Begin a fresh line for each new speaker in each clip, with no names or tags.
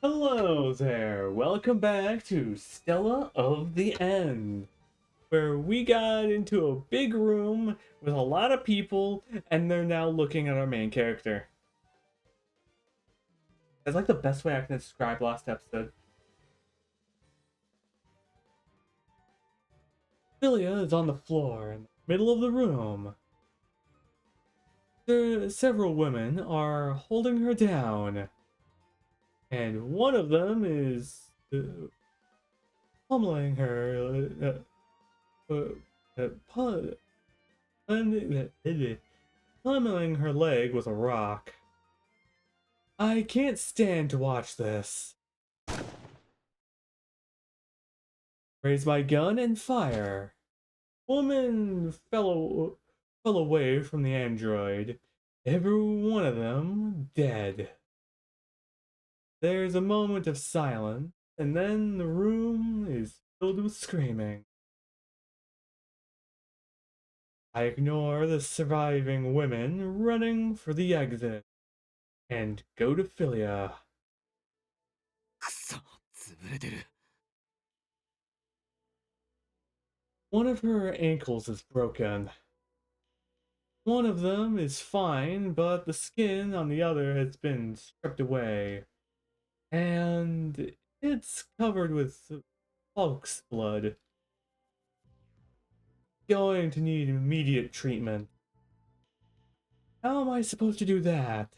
Hello there, welcome back to Stella of the End, where we got into a big room with a lot of people and they're now looking at our main character. That's like the best way I can describe last episode. Philia is on the floor in the middle of the room. Several women are holding her down, and one of them is pummeling her, pummeling her leg with a rock. I can't stand to watch this. Raise my gun and fire. Woman fell away from the android. Every one of them dead. There's a moment of silence, and then the room is filled with screaming. I ignore the surviving women running for the exit and go to Philia.
くそ、潰れてる。
One of her ankles is broken. One of them is fine, but the skin on the other has been stripped away. And it's covered with Hulk's blood. Going to need immediate treatment. How am I supposed to do that?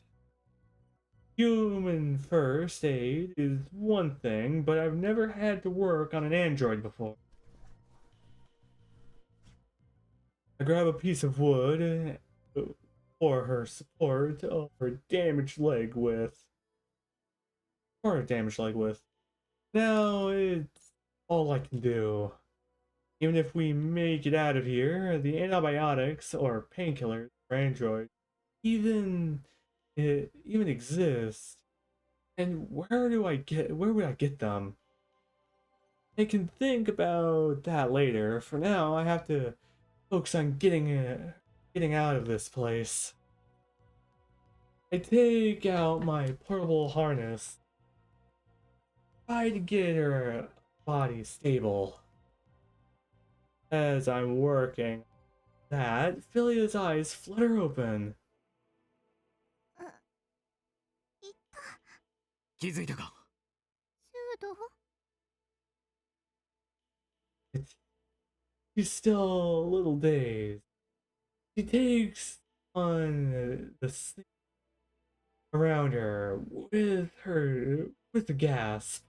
Human first aid is one thing, but I've never had to work on an android before. I grab a piece of wood for her support of her damaged leg with. Or a damaged leg with. Now it's all I can do. Even if we make it out of here, the antibiotics or painkillers for androids even exist. And where would I get them? I can think about that later. For now, I have to focus on getting out of this place. I take out my portable harness, try to get her body stable. As I'm working that, Philia's eyes flutter open.
いた、
気づいたか。
柔道。
It's, she's still a little dazed. She takes on the thing around her with a gasp.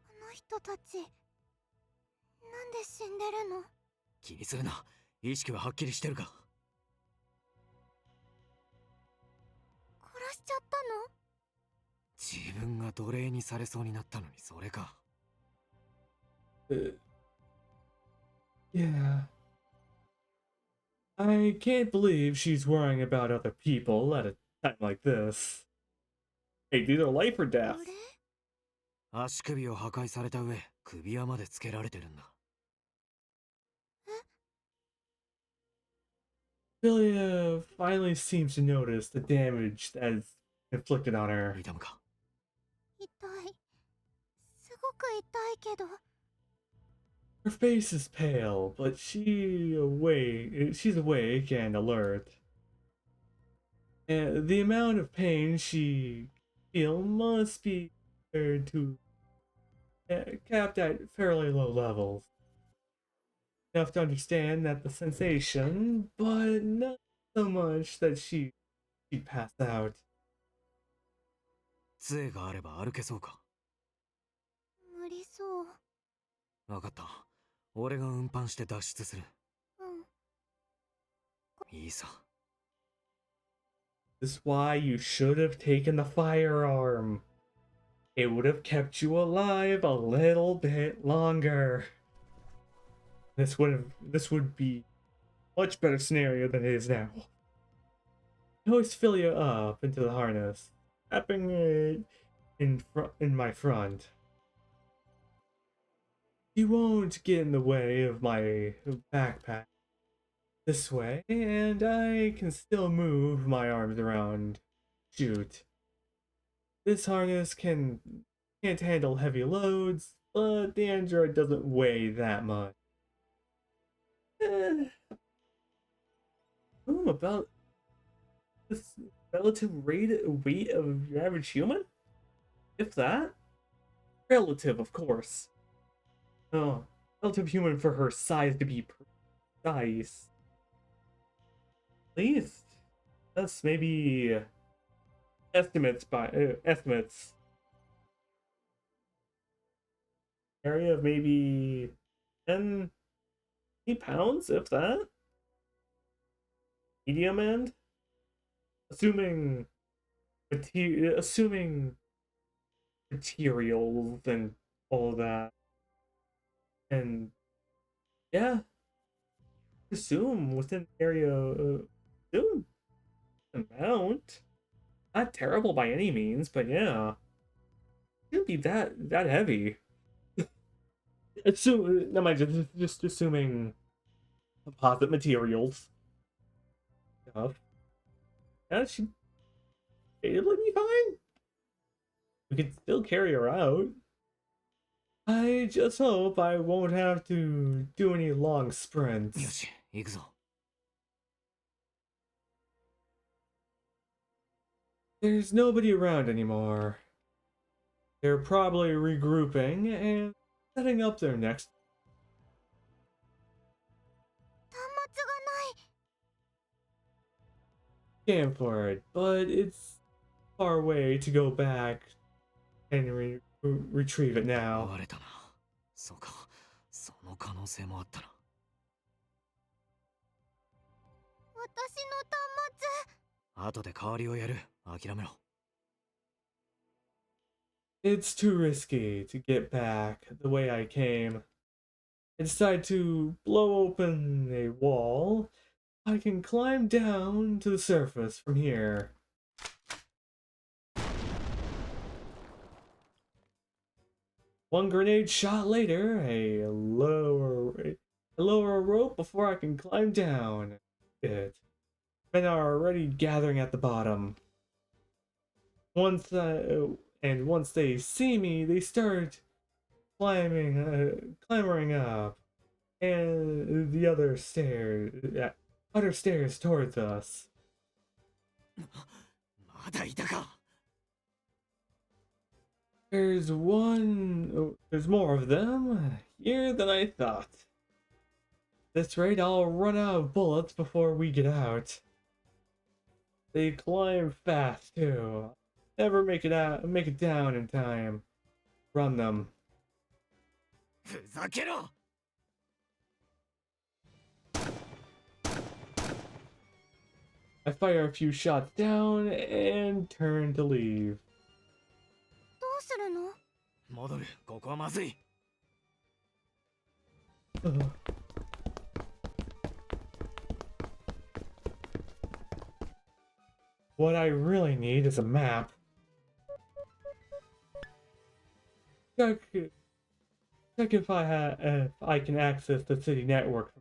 あの人たち、なんで死んでるの？
気にするな。意識ははっきりしてるか。
殺しちゃったの？
自分が奴隷にされそうになったのにそれか。
Yeah. I can't believe she's worrying about other people at a time like this. Hey, these are life or death.
奴隷？
足首を破壊された上、首輪までつけられてるんだ。
Philia finally seems to notice the damage that is inflicted on her.
痛むか。
痛い。すごく痛いけど。
Her face is pale, but she's awake and alert. And the amount of pain she feels must be compared to capped at fairly low levels. Enough to understand that the sensation, but not so much that she passed out.
杖があれば歩けそうか。
無理そう。
わかった。俺が運搬して脱出する。
うん。
いいさ。
This is why you should have taken the firearm. It would have kept you alive a little bit longer. This would be a much better scenario than it is now. I hoist Philia up into the harness, wrapping it in my front. He won't get in the way of my backpack this way, and I can still move my arms around. Shoot. This harness can't handle heavy loads, but the android doesn't weigh that much. Eh, about this relative weight of your average human? If that? Relative, of course. Oh, relative human for her size to be precise. At least that's maybe estimates area of maybe 10 pounds, if that. Medium end, assuming assuming materials and all that, and yeah, assume within the area, assume amount. Not terrible by any means, but yeah, shouldn't be that heavy. Assume, no, mind just assuming composite materials stuff. Yeah, she it'll be fine. We could still carry her out. I just hope I won't have to do any long
よ
sprints.
し、行くぞ。
There's nobody around anymore. They're probably regrouping and setting up their next
端末がない。
game for it, but it's far away to go back and retrieve it
奪
now.
われたな。そうか、その可能性もあったな。
私の端末。
後で代わりをやる。諦めろ。
It's too risky to get back the way I came. I decide to blow open a wall. I can climb down to the surface from here. One grenade shot later, a lower rope before I can climb down. It. Men are already gathering at the bottom. Once they see me, they start clambering up, and the other stairs towards us.
まだいたか。
There's more of them here than I thought. At this rate, I'll run out of bullets before we get out. They climb fast too. Never make it down in time. Run them.
ふざけろ。
I fire a few shots down and turn to leave.
どうするの？
戻る。ここはまずい。
Ugh. What I really need is a map. Check if I can access the city network.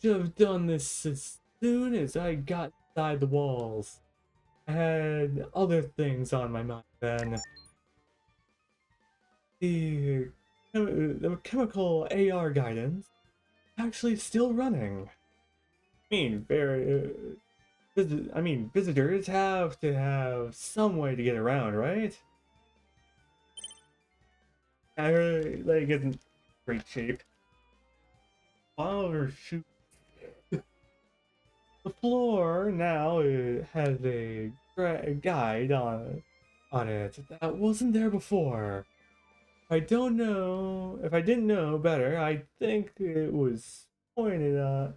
Should have done this as soon as I got inside the walls. I had other things on my mind then. The chemical AR guidance actually still running. I mean, visitors have to have some way to get around, right? I really like it's in great shape. Oh shoot! The floor now has a guide on it that wasn't there before. I don't know if I didn't know better. I think it was painted on,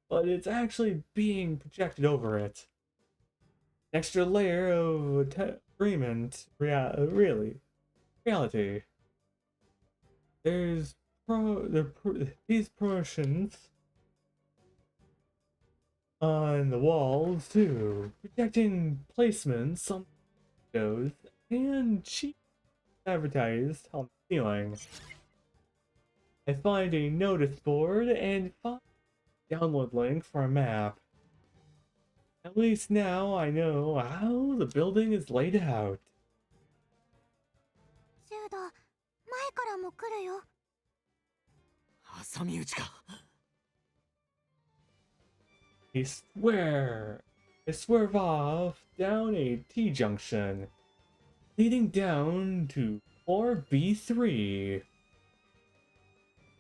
but it's actually being projected over it. An extra layer of agreement, reality. There's these promotions on the walls too, projecting placements on windows and cheap advertised on the ceiling. I find a notice board and find a download link for a map. At least now I know how the building is laid out.
シュード、前からも来るよ。
挟み撃ちか。
I swear, I swerve off down a T-junction, leading down to floor B3.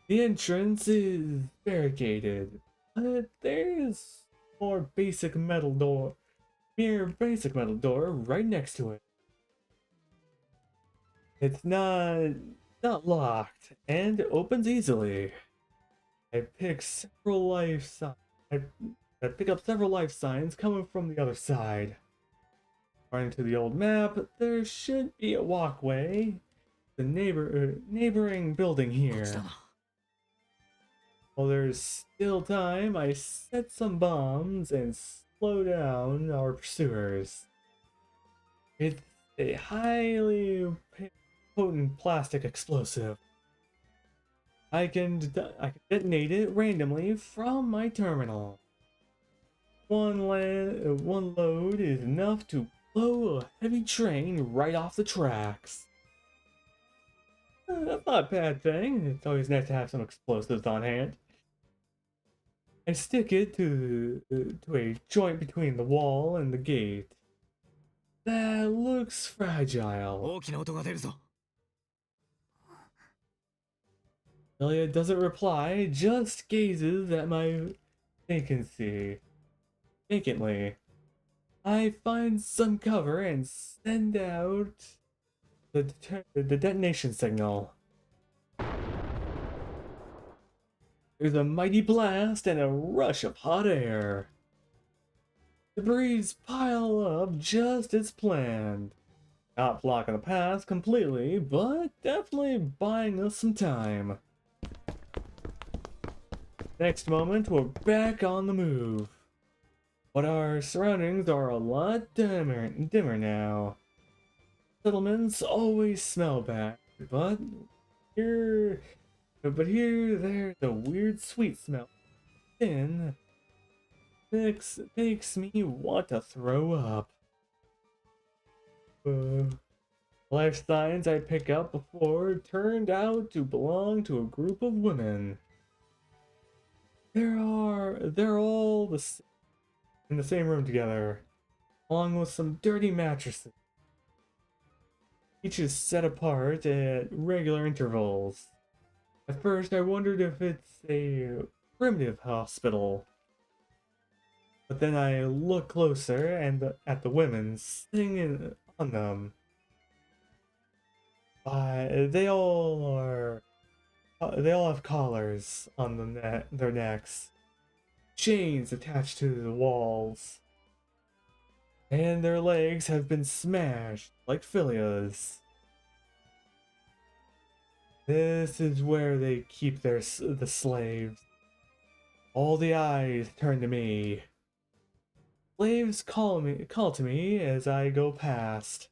The entrance is barricaded, but there's more basic metal door, mere basic metal door right next to it. It's not locked and opens easily. I pick several life signs. I pick up several life signs coming from the other side. According to the old map, there should be a walkway. The neighboring building
こっちだ
here.
な。
While there's still time, I set some bombs and slow down our pursuers. It's a highly potent plastic explosive. I can detonate it randomly from my terminal. One load is enough to blow a heavy train right off the tracks. That's not a bad thing. It's always nice to have some explosives on hand. I stick it to a joint between the wall and the gate. That looks fragile.
大きな音が出るぞ。
Elliot doesn't reply, just gazes at my vacancy. Vacantly. I find some cover and send out the detonation signal. There's a mighty blast and a rush of hot air. Debris pile up just as planned. Not blocking the path completely, but definitely buying us some time. Next moment, we're back on the move. But our surroundings are a lot dimmer now. Settlements always smell bad, but here there's a weird sweet smell. Then makes me want to throw up. Life signs I pick up before turned out to belong to a group of women. They're all in the same room together, along with some dirty mattresses. Each is set apart at regular intervals. At first, I wondered if it's a primitive hospital. But then I look closer and at the women sitting on them. They all have collars on their necks, chains attached to the walls, and their legs have been smashed like Philia's. This is where they keep the slaves. All the eyes turn to me. Slaves call to me as I go past.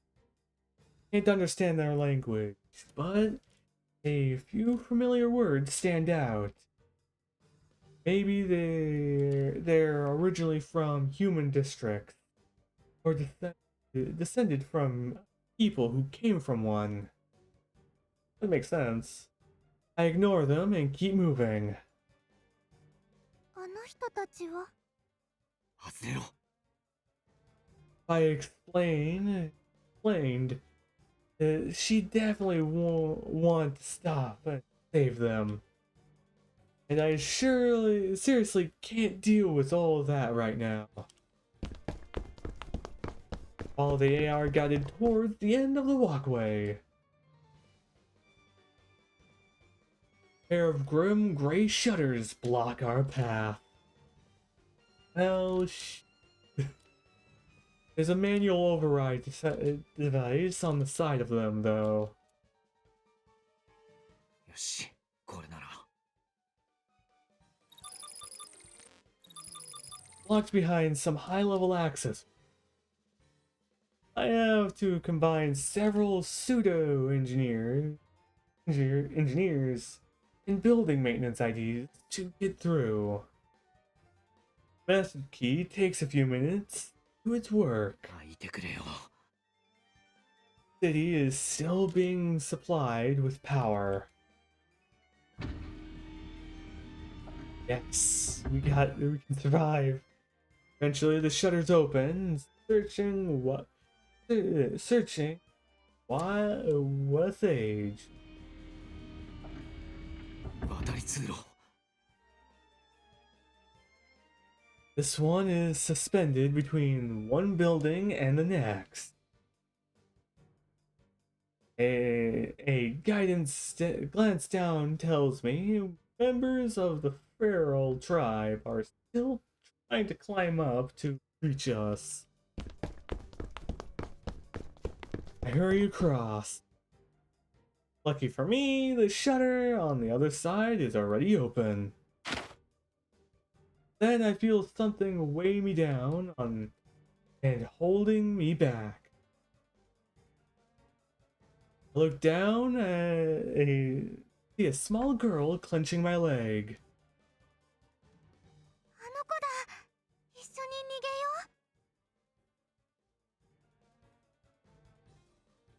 Can't understand their language, but a few familiar words stand out. Maybe they're originally from human districts, or descended from people who came from one. That makes sense. I ignore them and keep moving.
あの人たちは？
外れろ。
I explained that she definitely won't want to stop and save them. And I seriously can't deal with all of that right now. All the AR guided towards the end of the walkway. A pair of grim gray shutters block our path. Well, there's a manual override device on the side of them, though.
よし、これなら。
Locked behind some high-level access. I have to combine several pseudo-engineers and building maintenance IDs to get through. Master key takes a few minutes to its work.
あ、いてくれよ。
City is still being supplied with power. Yes, we can survive. Eventually the shutters open, searching what age.
渡り通路。
This one is suspended between one building and the next. A guidance glance down tells me members of the feral tribe are still trying to climb up to reach us. I hurry across. Lucky for me, the shutter on the other side is already open. Then I feel something weigh me down and holding me back. I look down see a small girl clenching my leg.
あの子だ。一緒に逃げよ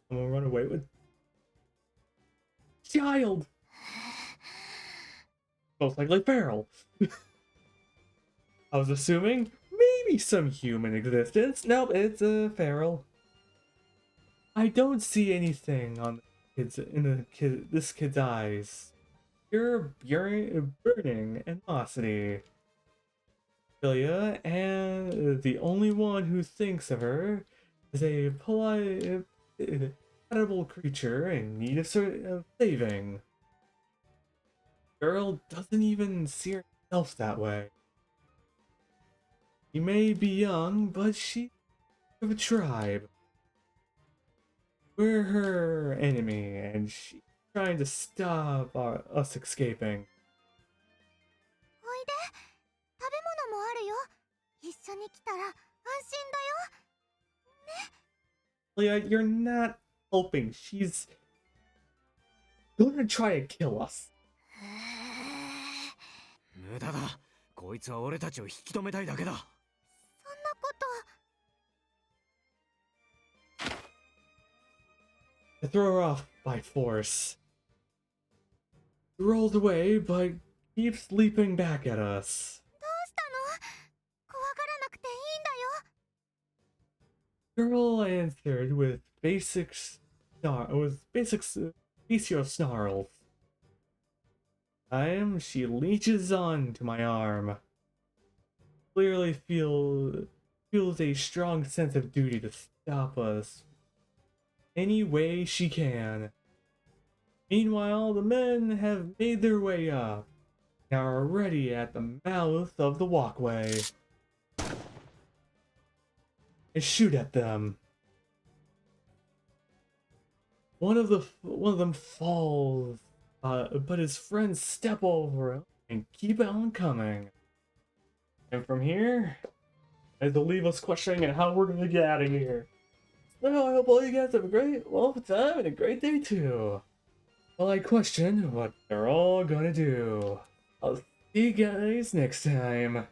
I'm gonna run away with child. Most likely feral. I was assuming maybe some human existence. Nope, it's a feral. I don't see anything on this kid's eyes. Pure burning animosity. Philia, and the only one who thinks of her is a polite, compatible creature in need of saving. Girl doesn't even see herself that way. She may be young, but she's of a tribe. We're her enemy, and she's trying to stop us escaping.
おいで。食べ物もあるよ。一緒に来たら安心だよ。
Leah, you're not helping. She's gonna try to kill us.
無駄だ。こいつは俺たちを引き止めたいだけだ。
そんなこと。
I throw her off by force. She rolls away, but keeps leaping back at us.
どうしたの？怖がらなくていいんだよ。
Girl answered with bestial snarls. She leeches on to my arm. Clearly feels a strong sense of duty to stop us any way she can. Meanwhile, the men have made their way up and are already at the mouth of the walkway. I shoot at them. One of them falls, but his friends step over him and keep on coming. And from here, it'll leave us questioning and how we're gonna get out of here. So I hope all you guys have a great long time and a great day too. While I question what they're all gonna do. I'll see you guys next time.